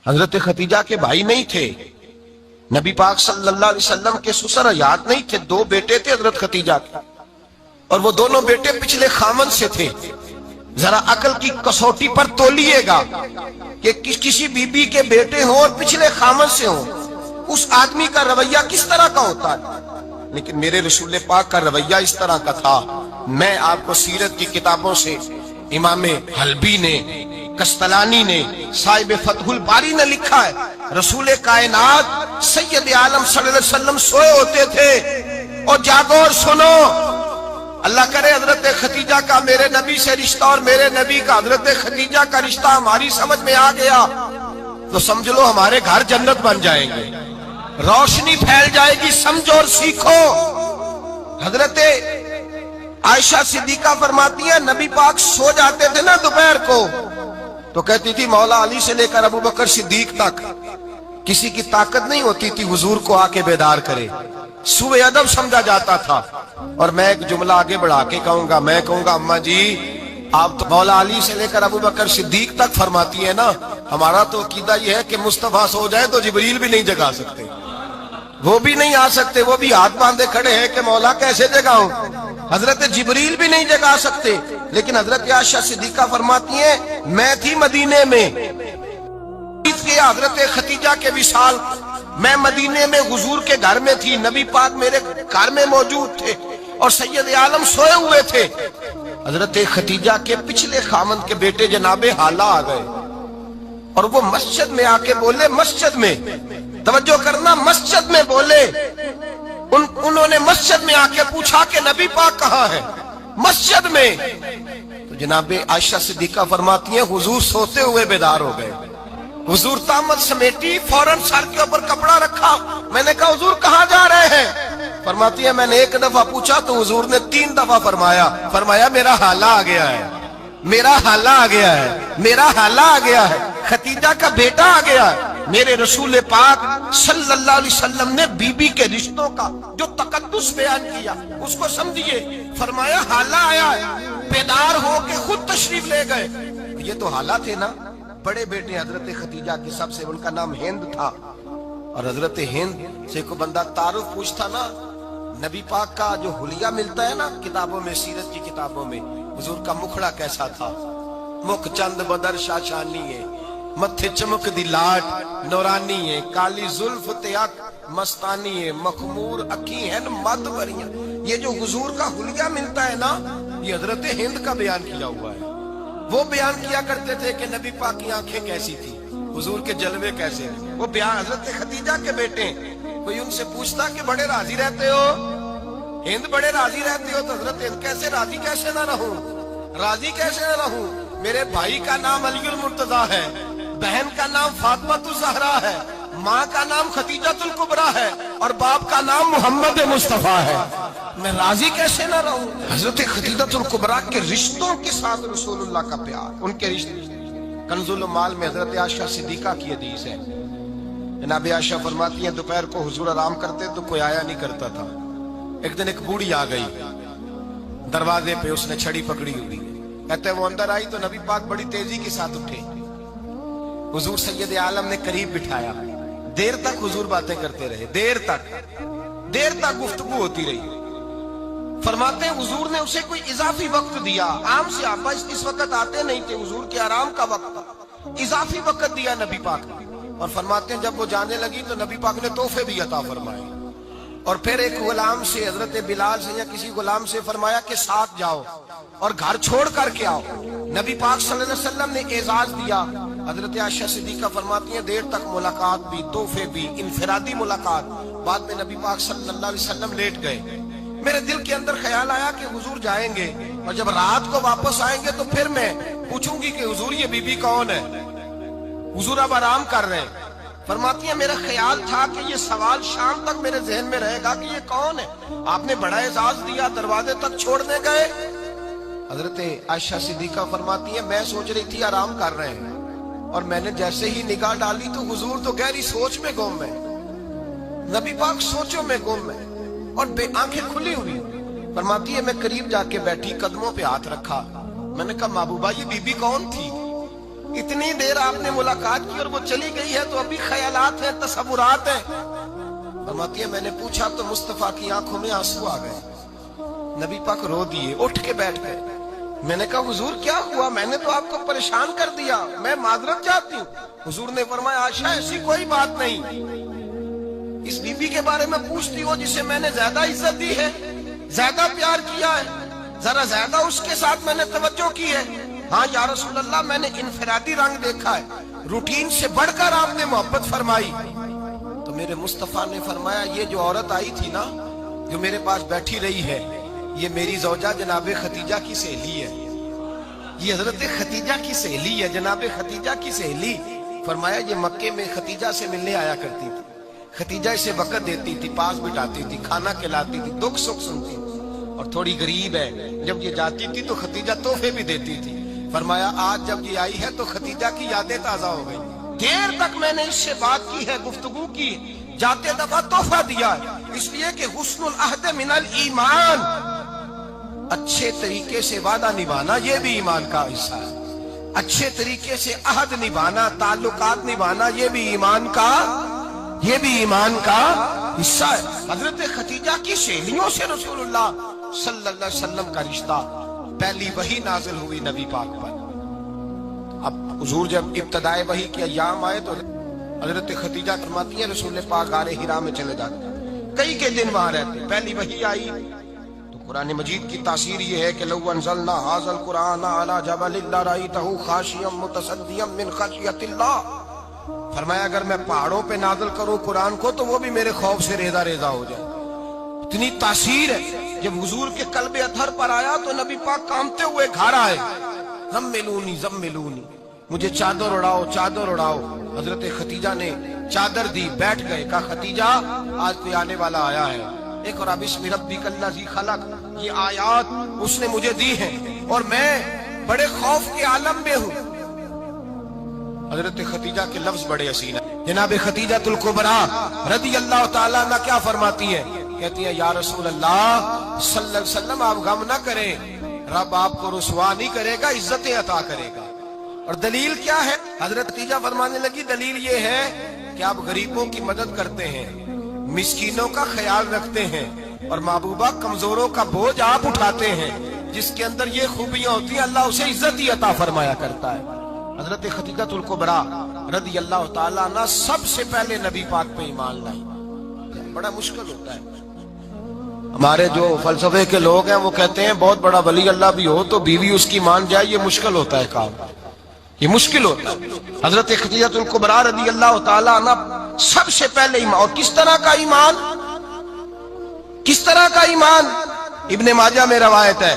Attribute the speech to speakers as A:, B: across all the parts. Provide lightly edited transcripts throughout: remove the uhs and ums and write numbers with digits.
A: حضرت خدیجہ کے بھائی نہیں تھے، نبی پاک صلی اللہ علیہ وسلم کے سسر حیات نہیں تھے، دو بیٹے تھے حضرت خدیجہ کے، اور وہ دونوں بیٹے پچھلے خامن سے تھے۔ ذرا عقل کی کسوٹی پر تولیے گا کہ کسی بی بی کے بیٹے ہوں اور پچھلے خامن سے ہوں، اس آدمی کا رویہ کس طرح کا ہوتا ہے۔ لیکن میرے رسول پاک کا رویہ اس طرح کا تھا۔ میں آپ کو سیرت کی کتابوں سے امام حلبی نے، کستلانی نے، صاحب فتح الباری نے لکھا ہے، رسول کائنات سید عالم صلی اللہ علیہ وسلم سوئے ہوتے تھے اور جاگو اور سنو، اللہ کرے حضرت خدیجہ کا میرے نبی سے رشتہ اور میرے نبی کا حضرت خدیجہ کا رشتہ ہماری سمجھ میں آ گیا تو سمجھ لو ہمارے گھر جنت بن جائیں گے، روشنی پھیل جائے گی، سمجھو اور سیکھو۔ حضرت عائشہ صدیقہ فرماتی ہے نبی پاک سو جاتے تھے نا دوپہر کو تو کہتی تھی مولا علی سے لے کر ابو بکر صدیق تک کسی کی طاقت نہیں ہوتی تھی حضور کو آ کے بیدار کرے، سوء ادب سمجھا جاتا تھا۔ اور میں ایک جملہ آگے بڑھا کے کہوں گا، میں کہوں گا اماں جی آپ تو مولا علی سے لے کر ابو بکر صدیق تک فرماتی ہے نا، ہمارا تو عقیدہ یہ ہے کہ مصطفیٰ سو جائے تو جبریل بھی نہیں جگا سکتے، وہ بھی نہیں آ سکتے، وہ بھی ہاتھ باندھے کھڑے ہیں کہ مولا کیسے جگاؤں، حضرت جبریل بھی نہیں جگا سکتے۔ لیکن حضرت عائشہ صدیقہ فرماتی ہیں میں تھی مدینے میں حضرت خدیجہ کے وصال، میں مدینے میں حضور کے گھر میں تھی، نبی پاک میرے گھر میں موجود تھے اور سید عالم سوئے ہوئے تھے۔ حضرت خدیجہ کے پچھلے خامند کے بیٹے جناب حالہ آ گئے اور وہ مسجد میں آ کے بولے، مسجد میں توجہ کرنا، مسجد میں بولے، انہوں نے مسجد میں آ کے پوچھا کہ نبی پاک کہاں ہے، مسجد میں۔ تو جناب عائشہ صدیقہ فرماتی ہیں حضور سوتے ہوئے بیدار ہو گئے، حضور طامت سمیٹی، فوراً سر کے اوپر کپڑا رکھا، میں نے کہا حضور کہاں جا رہے ہیں؟ فرماتی ہے میں نے ایک دفعہ پوچھا تو حضور نے 3 دفعہ فرمایا میرا حالہ آ گیا ہے، میرا حالہ آ گیا ہے، میرا حالہ آ گیا ہے، خدیجہ کا بیٹا آ گیا ہے۔ میرے رسول پاک صلی اللہ علیہ وسلم نے بی بی کے رشتوں کا جو تقدس بیان کیا اس کو سمجھیے، فرمایا حالہ آیا ہے، بیدار ہو کے خود تشریف لے گئے۔ یہ تو حالہ تھے نا، بڑے بیٹے حضرت خدیجہ کے سب سے، ان کا نام ہند تھا، اور حضرت ہند سے کوئی بندہ تعارف پوچھتا نا، نبی پاک کا جو حلیہ ملتا ہے نا کتابوں میں، سیرت کی کتابوں میں، حضور کا مکھڑا کیسا تھا، مکھ چند بدر شاشانی ہے، متھے چمک دی لاٹ نورانی ہے، کالی زلف تیاک مستانی ہے، مخمور اکھی ہیں مد بریاں۔ یہ جو حضور کا حلیہ ملتا ہے نا یہ حضرت ہند کا بیان کیا ہوا ہے۔ وہ بیان کیا کرتے تھے کہ نبی پاک کی آنکھیں کیسی تھی، حضور کے جلوے کیسے ہیں، وہ بیان حضرت خدیجہ کے بیٹے ہیں۔ کوئی ان سے پوچھتا کہ بڑے راضی رہتے ہو ہند، بڑے راضی رہتے ہو، تو حضرت ہند کیسے راضی کیسے نہ رہوں، راضی کیسے نہ رہوں، میرے بھائی کا نام علی المرتضیٰ ہے، بہن کا نام فاطمہ الزہرا ہے، ماں کا نام خدیجہ الکبریٰ ہے اور باپ کا نام محمد مصطفیٰ ہے، میں راضی کیسے نہ رہوں۔ حضرت خدیجہ الکبریٰ کے رشتوں کے ساتھ رسول اللہ کا پیار، ان کے رشتے۔ کنز المال میں حضرت عائشہ صدیقہ کی حدیث ہے، جناب عائشہ فرماتی ہیں دوپہر کو حضور آرام کرتے تو کوئی آیا نہیں کرتا تھا۔ ایک دن ایک بوڑھی آ گئی دروازے پہ، اس نے چھڑی پکڑی ہوئی، کہتے وہ اندر آئی تو نبی پاک بڑی تیزی کے ساتھ اٹھے، حضور سید عالم نے قریب بٹھایا، دیر تک حضور باتیں کرتے رہے، دیر تک گفتگو ہوتی رہی۔ فرماتے ہیں حضور نے اسے کوئی اضافی وقت دیا، عام صحابہ اس وقت آتے نہیں تھے، حضور کے آرام کا وقت تھا، اضافی وقت دیا نبی پاک نے۔ اور فرماتے ہیں جب وہ جانے لگی تو نبی پاک نے تحفے بھی عطا فرمائے، اور پھر ایک غلام سے، حضرت بلال سے یا کسی غلام سے فرمایا کہ ساتھ جاؤ اور گھر چھوڑ کر کے آؤ۔ نبی پاک صلی اللہ علیہ وسلم نے اعزاز دیا۔ حضرت عائشہ صدیقہ فرماتی ہیں دیر تک ملاقات بھی، تحفے بھی، انفرادی ملاقات۔ بعد میں نبی پاک صلی اللہ علیہ وسلم لیٹ گئے، میرے دل کے اندر خیال آیا کہ حضور جائیں گے اور جب رات کو واپس آئیں گے تو پھر میں پوچھوں گی کہ حضور یہ بی بی کون ہے، حضور اب آرام کر رہے ہیں۔ فرماتی ہیں میرا خیال تھا کہ یہ سوال شام تک میرے ذہن میں رہے گا کہ یہ کون ہے، آپ نے بڑا اعزاز دیا، دروازے تک چھوڑنے گئے۔ حضرت عائشہ صدیقہ فرماتی ہیں میں سوچ رہی تھی آرام کر رہے ہیں، اور میں نے جیسے ہی نگاہ ڈالی تو حضور تو گہری سوچ میں گم ہے، نبی پاک سوچوں میں گم ہے اور آنکھیں کھلی ہوئی۔ فرماتی ہے میں قریب جا کے بیٹھی، قدموں پہ ہاتھ رکھا، میں نے کہا محبوبہ یہ بی بی کون تھی، اتنی دیر آپ نے ملاقات کی اور وہ چلی گئی ہے تو ابھی خیالات ہیں، تصورات ہیں۔ فرماتی ہے میں نے پوچھا تو مصطفیٰ کی آنکھوں میں آنسو آ گئے، نبی پاک رو دیے، اٹھ کے بیٹھ گئے۔ میں نے کہا حضور کیا ہوا؟ میں نے تو آپ کو پریشان کر دیا، میں معذرت چاہتی ہوں۔ حضور نے فرمایا عائشہ ایسی کوئی بات نہیں، اس بی بی کے بارے میں پوچھتی ہو جسے میں نے زیادہ عزت دی ہے، زیادہ پیار کیا ہے، ذرا زیادہ اس کے ساتھ میں نے توجہ کی ہے۔ ہاں یا رسول اللہ میں نے انفرادی رنگ دیکھا ہے، روٹین سے بڑھ کر آپ نے محبت فرمائی۔ تو میرے مصطفیٰ نے فرمایا یہ جو عورت آئی تھی نا، جو میرے پاس بیٹھی رہی ہے، یہ میری زوجہ جناب خدیجہ کی سہیلی ہے، یہ حضرت خدیجہ کی سہیلی ہے، جناب خدیجہ کی سہیلی۔ فرمایا یہ مکے میں خدیجہ سے ملنے آیا کرتی تھی، خدیجہ اسے وقت دیتی تھی، پاس بٹھاتی تھی، کھانا کھلاتی تھی، دکھ سکھ سنتی تھی، اور تھوڑی غریب ہے، جب یہ جاتی تھی تو خدیجہ تحفے بھی دیتی تھی۔ فرمایا آج جب یہ آئی ہے تو خدیجہ کی یادیں تازہ ہو گئی، دیر تک میں نے اس سے بات کی ہے، گفتگو کی، جاتے دفعہ تحفہ دیا ہے، اس لیے کہ حسن العہد من الایمان، اچھے طریقے سے وعدہ نبھانا یہ بھی ایمان کا حصہ ہے، اچھے طریقے سے عہد نبھانا، تعلقات نبھانا یہ بھی ایمان کا حصہ ہے۔ حضرت خدیجہ کی سہیلیوں سے رسول اللہ صلی اللہ علیہ وسلم کا رشتہ، پہلی وحی نازل ہوئی نبی پاک پر۔ اب حضور جب ابتدائے وحی کے ایام آئے تو حضرت خدیجہ فرماتی ہیں رسول پاک غار حرا میں چلے جاتے، کئی کے دن وہاں رہتے، پہلی وحی آئی تو قرآن مجید کی تاثیر یہ ہے کہ لو انزلنا ھذا القرآن علی جبل لرأیتہ خاشعا متصدعا من خشیۃ اللہ، فرمایا اگر میں پہاڑوں پہ نازل کروں قرآن کو تو وہ بھی میرے خوف سے ریزہ ریزہ ہو جائے، اتنی تاثیر ہے۔ جب حضور کے قلب اطہر پر آیا تو نبی پاک کامتے ہوئے گھر آئے، زملونی زملونی، مجھے چادر اڑاؤ چادر اڑاؤ۔ حضرت خدیجہ نے چادر دی، بیٹھ گئے، کہا خدیجہ آج کوئی آنے والا آیا ہے، ایک اور بسم ربک الذی خلق، یہ آیات اس نے مجھے دی ہیں اور میں بڑے خوف کے عالم میں ہوں۔ حضرت خدیجہ کے لفظ بڑے حسین ہیں۔ جناب خدیجہ الکبریٰ رضی اللہ تعالیٰ عنہ کیا فرماتی ہیں؟ کہتی ہیں یا رسول اللہ صلی اللہ علیہ وسلم آپ غم نہ کریں، رب آپ کو رسوا نہیں کرے گا، عزتیں عطا کرے گا۔ اور دلیل کیا ہے؟ حضرت خدیجہ فرمانے لگی دلیل یہ ہے کہ آپ غریبوں کی مدد کرتے ہیں، مسکینوں کا خیال رکھتے ہیں، اور محبوبہ کمزوروں کا بوجھ آپ اٹھاتے ہیں، جس کے اندر یہ خوبیاں ہوتی ہیں اللہ اسے عزت ہی عطا فرمایا کرتا ہے۔ حضرت خدیجہ الکبریٰ رضی اللہ تعالیٰ عنہ سب سے پہلے نبی پاک پہ ایمان لائی۔ بڑا مشکل ہوتا ہے، ہمارے جو فلسفے کے لوگ ہیں وہ کہتے ہیں بہت بڑا ولی اللہ بھی ہو تو بیوی اس کی مان جائے، یہ مشکل ہوتا ہے کام، یہ مشکل ہوتا ہے۔ حضرت خدیجہ الکبریٰ رضی اللہ تعالیٰ عنہ سب سے پہلے ایمان، اور کس طرح کا ایمان؟ کس طرح کا ایمان؟ ابن ماجہ میں روایت ہے،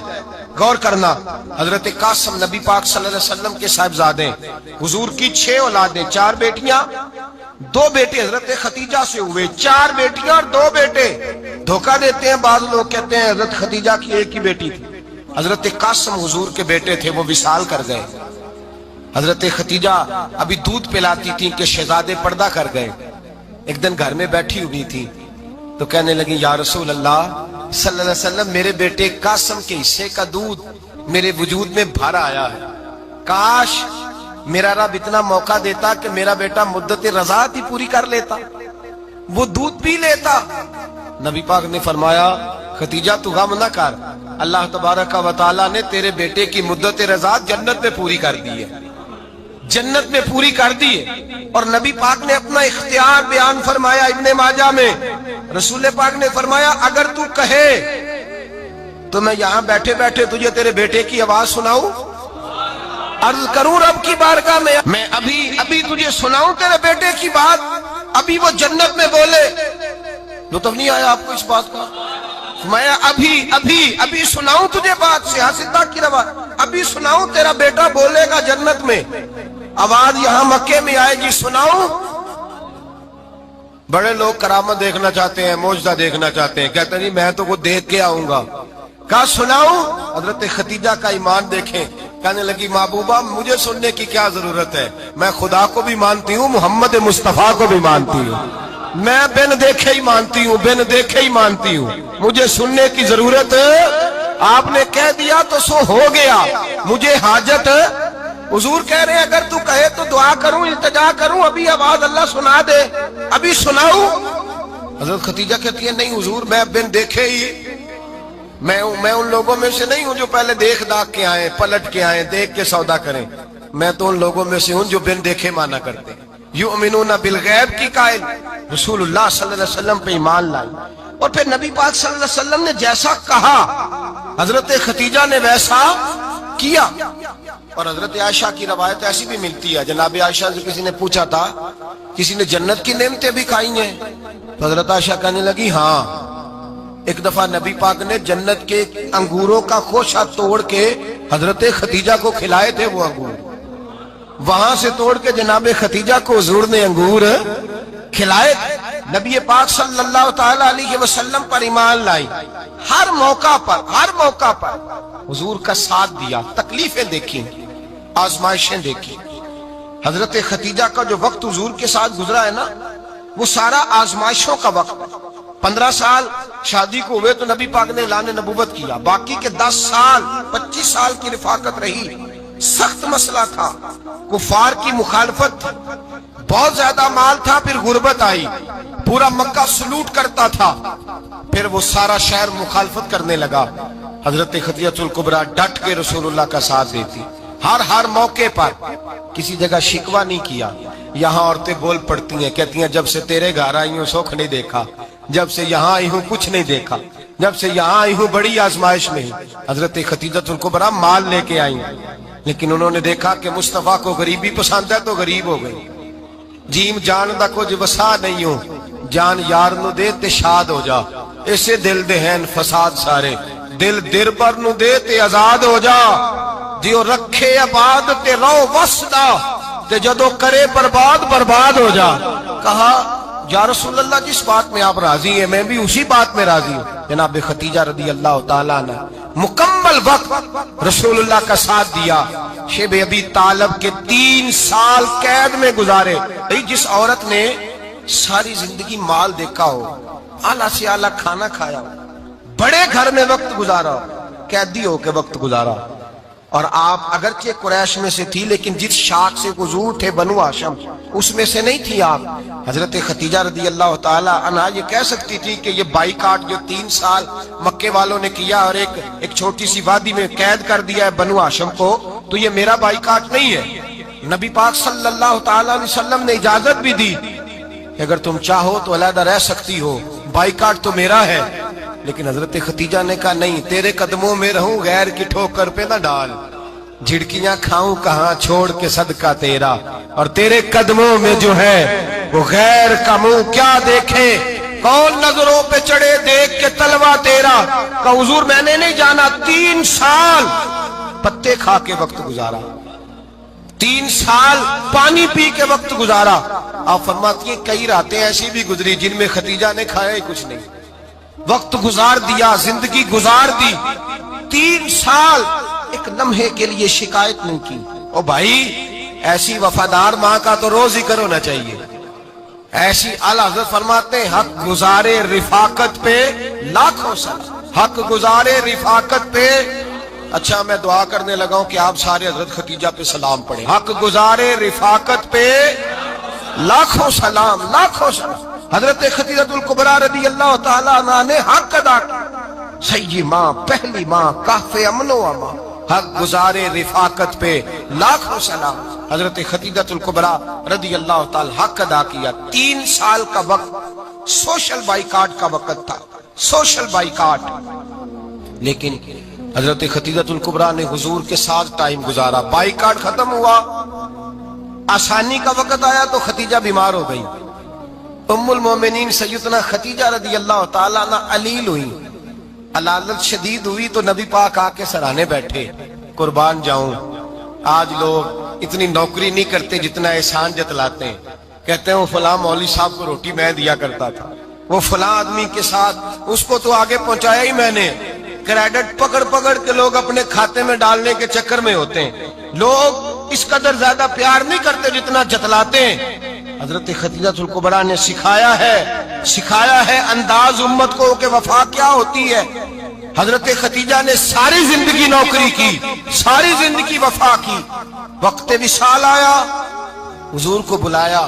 A: غور کرنا، حضرت قاسم نبی پاک صلی اللہ علیہ وسلم کے صاحبزادے، حضور کی 6 اولادیں، 4 بیٹیاں 2 بیٹے حضرت خدیجہ سے ہوئے، 4 بیٹیاں اور 2 بیٹے۔ دھوکہ دیتے ہیں بعض لوگ، کہتے ہیں حضرت خدیجہ کی ایک ہی بیٹی تھی، حضرت قاسم حضور کے بیٹے تھے، وہ وصال کر گئے۔ حضرت خدیجہ ابھی دودھ پلاتی تھی کہ شہزادے پردہ کر گئے۔ ایک دن گھر میں بیٹھی ہوئی تھی تو کہنے لگی یا رسول اللہ صلی اللہ علیہ وسلم میرے بیٹے قاسم کے حصے کا دودھ میرے وجود میں بھر آیا ہے، کاش میرا رب اتنا موقع دیتا کہ میرا بیٹا مدت رضاعت ہی پوری کر لیتا، وہ دودھ پی لیتا۔ نبی پاک نے فرمایا خدیجہ تو غم نہ کر، اللہ تبارک و تعالیٰ نے تیرے بیٹے کی مدت رضاعت جنت میں پوری کر دی ہے، جنت میں پوری کر دی ہے۔ اور نبی پاک نے اپنا اختیار بیان فرمایا ابن ماجہ میں، رسول پاک نے فرمایا اگر تو کہے تو میں یہاں بیٹھے بیٹھے تجھے تیرے بیٹے کی آواز سناؤں، عرض کروں رب کی بارگاہ میں ابھی تجھے سناؤں تیرے بیٹے کی بات، ابھی وہ جنت میں بولے۔ لطف نہیں آیا آپ کو اس بات کا؟ میں ابھی سناؤں تجھے بات، سیاستہ کی روایت، ابھی سناؤں تیرا بیٹا بولے گا جنت میں، آواز یہاں مکے میں آئے گی، سناؤں؟ بڑے لوگ کرامت دیکھنا چاہتے ہیں، معجزہ دیکھنا چاہتے ہیں، کہتے ہیں میں تو وہ دیکھ کے آؤں گا، کہا سناؤں؟ حضرت خدیجہ کا ایمان دیکھیں، کہنے لگی محبوبہ مجھے سننے کی کیا ضرورت ہے، میں خدا کو بھی مانتی ہوں، محمد مصطفیٰ کو بھی مانتی ہوں، میں بن دیکھے ہی مانتی ہوں، بن دیکھے ہی مانتی ہوں، مجھے سننے کی ضرورت آپ نے کہہ دیا تو سو ہو گیا، مجھے حاجت حضور کہہ رہے ہیں اگر تو کہے تو دعا کروں، التجا کروں، ابھی آواز اللہ سنا دے، ابھی سناؤں؟ حضرت ختیجہ کہتی ہے نہیں حضور، میں بن دیکھے ہی میں ان لوگوں میں سے نہیں ہوں جو پہلے دیکھ داکھ کے آئیں، پلٹ کے آئیں، دیکھ کے سودا کریں، میں تو ان لوگوں میں سے ہوں جو بن دیکھے مانا کرتے، یؤمنون بالغیب کی قائل، رسول اللہ صلی اللہ علیہ وسلم پہ ایمان لائی۔ اور پھر نبی پاک صلی اللہ علیہ وسلم نے جیسا کہا حضرت ختیجہ نے ویسا کیا۔ اور حضرت عائشہ کی روایت ایسی بھی ملتی ہے، جناب عائشہ سے کسی نے پوچھا تھا کسی نے جنت کی نعمتیں بھی کھائی ہیں؟ تو حضرت عائشہ کہنے لگی ہاں، ایک دفعہ نبی پاک نے جنت کے انگوروں کا خوشہ توڑ کے حضرت ختیجہ کو کھلائے تھے، وہ انگور وہاں سے توڑ کے جناب ختیجہ کو حضور نے انگور کھلائے تھے۔ نبی پاک صلی اللہ تعالی علیہ وسلم پر ایمان لائی، ہر موقع پر حضور کا ساتھ دیا، تکلیفیں دیکھی، آزمائشیں دیکھی۔ حضرت ختیجہ کا جو وقت حضور کے ساتھ گزرا ہے نا، وہ سارا آزمائشوں کا وقت۔ 15 سال شادی کو ہوئے تو نبی پاک نے اعلان نبوت کیا، باقی کے 10 سال 25 سال کی رفاقت رہی، سخت مسئلہ تھا، کفار کی مخالفت تھی، بہت زیادہ مال تھا، پھر غربت آئی، پورا مکہ سلوٹ کرتا تھا، پھر وہ سارا شہر مخالفت کرنے لگا۔ حضرت ختیجہ الکبریٰ ڈٹ کے رسول اللہ کا ساتھ دیتی، ہر موقع پر کسی جگہ شکوہ نہیں کیا۔ یہاں عورتیں بول پڑتی ہیں، کہتی ہیں جب سے تیرے گھر آئی ہوں سکھ نہیں دیکھا، جب سے یہاں آئی ہوں کچھ نہیں دیکھا، جب سے یہاں آئی ہوں بڑی آزمائش میں ہی۔ حضرت ختیجہ الکبریٰ مال لے کے آئی ہیں، لیکن انہوں نے دیکھا کہ مصطفیٰ کو غریبی پسند ہے تو غریب ہو گئی۔ جیم جان دا کچھ وسا نہیں ہوں، جان یار نو دے تے شاد ہو جا، اسے دل دے ہیں فساد سارے، دل در پر نو دے تے آزاد ہو جا، دیو رکھے آباد تے رو وسدا تے جدو کرے برباد ہو جا۔ کہا یا رسول اللہ جس بات میں آپ راضی ہیں میں بھی اسی بات میں راضی ہوں۔ جناب ختیجہ رضی اللہ تعالیٰ عنہ مکمل وقت رسول اللہ کا ساتھ دیا۔ شیب ابی طالب کے 3 سال قید میں گزارے۔ جس عورت نے ساری زندگی مال دیکھا ہو، اعلیٰ سے اعلیٰ کھانا کھایا ہو، بڑے گھر میں وقت گزارا ہو، قیدی ہو کے وقت گزارا، اور آپ اگرچہ قریش میں سے تھی لیکن جس شاخ سے حضور تھے بنو ہاشم اس میں سے نہیں تھی آپ۔ حضرت ختیجہ رضی اللہ تعالی عنہا یہ کہہ سکتی تھی کہ یہ بائیکاٹ جو 3 سال مکے والوں نے کیا اور ایک چھوٹی سی وادی میں قید کر دیا ہے بنو ہاشم کو، تو یہ میرا بائیکاٹ نہیں ہے۔ نبی پاک صلی اللہ تعالی علیہ وسلم نے اجازت بھی دی کہ اگر تم چاہو تو علیحدہ رہ سکتی ہو، بائیکاٹ تو میرا ہے۔ لیکن حضرت ختیجہ نے کہا نہیں، تیرے قدموں میں رہوں، غیر کی ٹھوکر پہ نہ ڈال، جھڑکیاں کھاؤں کہاں چھوڑ کے صدقہ تیرا، اور تیرے قدموں میں جو ہے وہ غیر کا منہ کیا دیکھے، کون نظروں پہ چڑھے دیکھ کے تلوا تیرا۔ کہ حضور میں نے نہیں جانا، 3 سال پتے کھا کے وقت گزارا، 3 سال پانی پی کے وقت گزارا۔ آپ فرماتی ہیں کئی راتیں ایسی بھی گزری جن میں ختیجہ نے کھایا ہی کچھ نہیں، وقت گزار دیا، زندگی گزار دی۔ 3 سال ایک لمحے کے لیے شکایت نہیں کی۔ او بھائی ایسی وفادار ماں کا تو روز ذکر ہونا چاہیے۔ ایسی اعلیٰ حضرت فرماتے ہیں حق گزارے رفاقت پہ لاکھوں سلام، حق گزارے رفاقت پہ۔ اچھا میں دعا کرنے لگا ہوں کہ آپ سارے حضرت ختیجہ پہ سلام پڑھیں۔ حق گزارے رفاقت پہ لاکھوں سلام، لاکھوں سلام۔ حضرت ختیجہ الکبریٰ رضی اللہ تعالیٰ عنہ نے حق ادا کیا، سیدی ماں، پہلی ماں، کہف امن و امان، حق گزارے رفاقت پہ لاکھوں سلام۔ حضرت ختیجہ الکبریٰ رضی اللہ تعالی حق ادا کیا۔ 3 سال کا وقت سوشل بائیکاٹ کا وقت تھا، سوشل بائیکاٹ۔ لیکن حضرت ختیجہ الکبریٰ نے حضور کے ساتھ ٹائم گزارا، بائیکاٹ ختم ہوا، آسانی کا وقت آیا تو ختیجہ بیمار ہو گئی۔ ام المومنین سیدنا ختیجہ رضی اللہ تعالیٰ عنہ علیل ہوئی، علالت شدید ہوئی تو نبی پاک آ کے سرانے بیٹھے۔ قربان جاؤں، آج لوگ اتنی نوکری نہیں کرتے جتنا احسان جتلاتے ہیں۔ کہتے ہیں وہ فلاں مولوی صاحب کو روٹی میں دیا کرتا تھا، وہ فلاں آدمی کے ساتھ اس کو تو آگے پہنچایا ہی میں نے۔ کریڈٹ پکڑ پکڑ کے لوگ اپنے کھاتے میں ڈالنے کے چکر میں ہوتے ہیں۔ لوگ اس قدر زیادہ پیار نہیں کرتے جتنا جتلاتے ہیں۔ حضرت ختیجہ الکبریٰ نے سکھایا ہے انداز امت کو کہ وفا کیا ہوتی ہے۔ حضرت خدیجہ نے ساری زندگی نوکری کی، ساری زندگی وفا کی، وقت وصال آیا، حضور کو بلایا،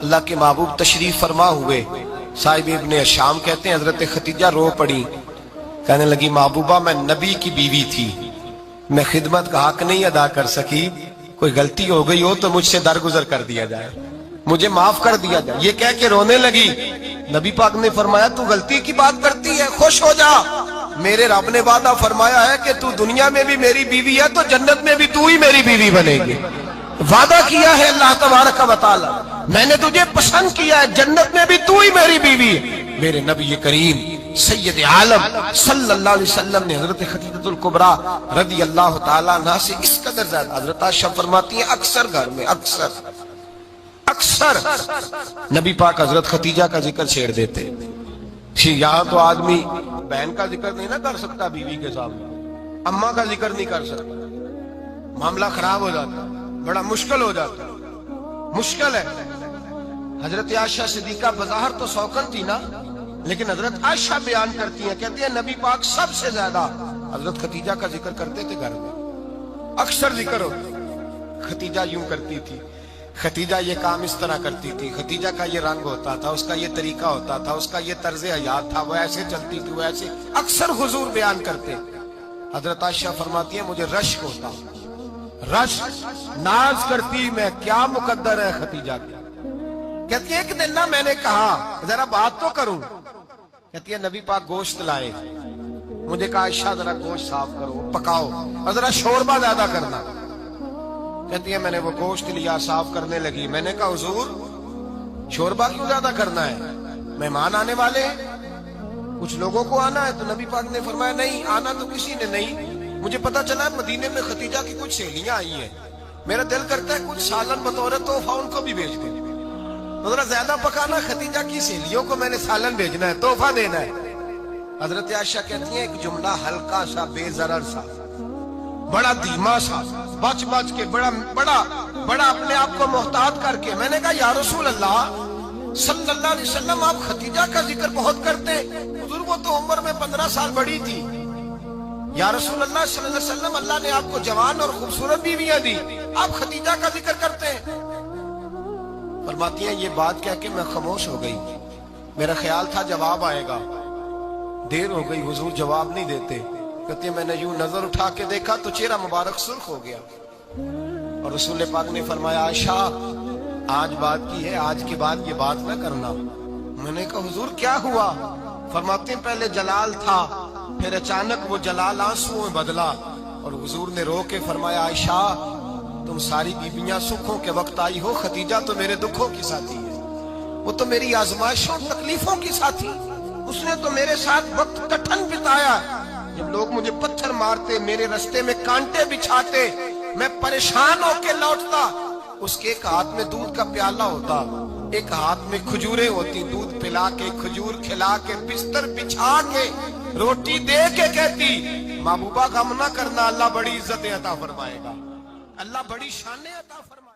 A: اللہ کے محبوب تشریف فرما ہوئے۔ صاحب ابن شام کہتے ہیں حضرت خدیجہ رو پڑی، کہنے لگی محبوبہ میں نبی کی بیوی تھی، میں خدمت کا حق نہیں ادا کر سکی، کوئی غلطی ہو گئی ہو تو مجھ سے درگزر کر دیا جائے، مجھے معاف کر دیا جائے۔ یہ کہہ کے رونے لگی۔ نبی پاک نے فرمایا تو غلطی کی بات کرتی ہے، خوش ہو جا، میرے رب نے وعدہ فرمایا ہے کہ تو دنیا میں بھی میری بیوی ہے تو جنت میں بھی تو ہی میری بیوی بنے گی۔ وعدہ کیا ہے اللہ تبارک و تعالی، میں نے تجھے پسند کیا ہے، جنت میں بھی تو ہی میری بیوی ہے۔ میرے نبی کریم سید عالم صلی اللہ علیہ وسلم نے حضرت خدیجہ الکبریٰ رضی اللہ تعالیٰ عنہ سے اس قدر زیادہ، حضرت عائشہ فرماتی ہیں اکثر گھر میں اکثر نبی پاک حضرت خدیجہ کا ذکر چھیڑ دیتے۔ یہاں تو آدمی بہن کا ذکر نہیں نہ کر سکتا بیوی کے سامنے، اماں کا ذکر نہیں کر سکتا، معاملہ خراب ہو جاتا، بڑا مشکل ہو جاتا، مشکل ہے۔ حضرت عائشہ صدیقہ بظاہر تو سوکن تھی نا، لیکن حضرت عائشہ بیان کرتی ہیں، کہتی ہیں نبی پاک سب سے زیادہ حضرت خدیجہ کا ذکر کرتے تھے گھر میں، اکثر ذکر ہوتا۔ خدیجہ یوں کرتی تھی، خدیجہ یہ کام اس طرح کرتی تھی، خدیجہ کا یہ رنگ ہوتا تھا، اس کا یہ طریقہ ہوتا تھا، اس کا یہ طرز حیات تھا، وہ ایسے چلتی تھی، وہ ایسے، اکثر حضور بیان کرتے۔ حضرت عائشہ فرماتی ہیں مجھے رشک ہوتا، رشک، ناز کرتی میں، کیا مقدر ہے خدیجہ کی۔ کہتی ہے ایک دن نا میں نے کہا ذرا بات تو کروں، کہتی ہے نبی پاک گوشت لائے، مجھے کہا عائشہ ذرا گوشت صاف کرو، پکاؤ اور ذرا شوربہ زیادہ کرنا۔ کہتی ہے میں نے وہ گوشت لیا، صاف کرنے لگی، میں نے کہا حضور شوربہ کیوں زیادہ کرنا ہے، مہمان آنے والے ہیں، کچھ لوگوں کو آنا ہے۔ تو نبی پاک نے فرمایا نہیں، آنا تو کسی نے نہیں، مجھے پتا چلا مدینے میں خدیجہ کی کچھ سہیلیاں آئی ہیں، میرا دل کرتا ہے کچھ سالن بطور تحفہ ان کو بھی بھیج دیں، تو ذرا زیادہ پکانا، خدیجہ کی سہیلیوں کو میں نے سالن بھیجنا ہے، تحفہ دینا ہے۔ حضرت عائشہ کہتی ہیں ایک جملہ ہلکا سا، بے ضرر سا، بڑا دھیما سا، بچ کے بڑا اپنے آپ کو محتاط کر کے، میں نے کہا یا رسول اللہ صلی اللہ علیہ وسلم آپ خدیجہ کا ذکر بہت کرتے، حضور وہ تو عمر میں 15 سال بڑی تھی، یا رسول اللہ صلی اللہ علیہ وسلم اللہ نے آپ کو جوان اور خوبصورت بیویاں دی، آپ خدیجہ کا ذکر کرتے ہیں۔ فرماتی ہیں یہ بات کہہ کے میں خاموش ہو گئی، میرا خیال تھا جواب آئے گا، دیر ہو گئی، حضور جواب نہیں دیتے۔ کہتے ہیں میں نے یوں نظر اٹھا کے دیکھا تو چہرہ مبارک سرخ ہو گیا، اور رسول پاک نے فرمایا عائشہ آج بات کی ہے، آج کے بعد یہ بات نہ کرنا۔ میں نے کہا حضور کیا ہوا؟ فرماتے ہیں پہلے جلال تھا، پھر اچانک وہ جلال آنسو میں بدلا، اور حضور نے رو کے فرمایا عائشہ تم ساری بیویاں سکھوں کے وقت آئی ہو، خدیجہ تو میرے دکھوں کی ساتھی ہے، وہ تو میری آزمائشوں تکلیفوں کی ساتھی، اس نے تو میرے ساتھ وقت کٹھن بتایا، جب لوگ مجھے پتھر مارتے، میرے رستے میں کانٹے بچھاتے، میں پریشان ہو کے لوٹتا، اس کے ایک ہاتھ میں دودھ کا پیالہ ہوتا، ایک ہاتھ میں کھجوریں ہوتی، دودھ پلا کے، کھجور کھلا کے، بستر بچھا کے، روٹی دے کے کہتی محبوبہ غم نہ کرنا، اللہ بڑی عزتیں عطا فرمائے گا، اللہ بڑی شانیں عطا فرمائے گا۔